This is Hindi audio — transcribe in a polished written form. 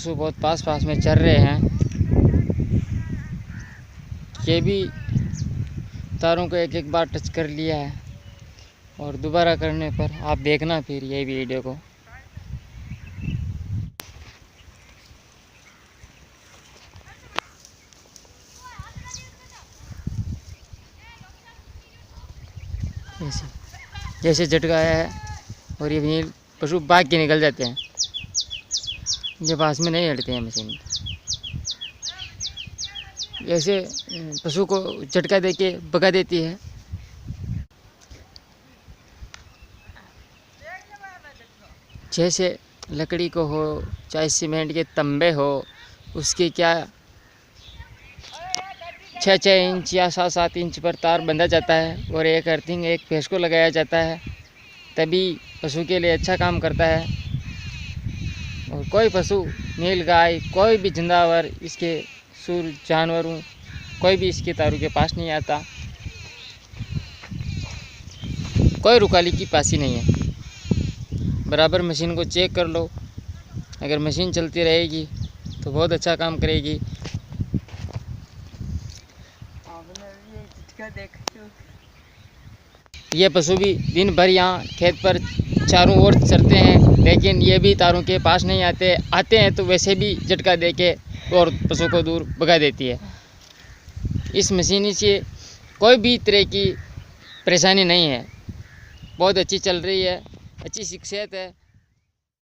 पशु बहुत पास पास में चर रहे हैं। ये भी तारों को एक एक बार टच कर लिया है और दोबारा करने पर आप देखना फिर ये वीडियो को। जैसे झटका आया है और ये भी पशु भाग के निकल जाते हैं, ये पास में नहीं हटते हैं मशीन। ऐसे पशु को झटका देके भगा देती है। जैसे लकड़ी को हो चाहे सीमेंट के तंबे हो, उसके क्या 6-6 इंच या 7-7 इंच पर तार बंधा जाता है और एक अर्थिंग एक भैंस को लगाया जाता है, तभी पशु के लिए अच्छा काम करता है। और कोई पशु नील गाय कोई भी जिंदावर इसके सूर जानवरों कोई भी इसके तारों के पास नहीं आता। कोई रुकाली की पासी नहीं है। बराबर मशीन को चेक कर लो, अगर मशीन चलती रहेगी तो बहुत अच्छा काम करेगी। ये पशु भी दिन भर यहाँ खेत पर चारों ओर चरते हैं, लेकिन ये भी तारों के पास नहीं आते हैं तो वैसे भी झटका देके और पशु को दूर भगा देती है। इस मशीन से कोई भी तरह की परेशानी नहीं है, बहुत अच्छी चल रही है, अच्छी शिक्षित है।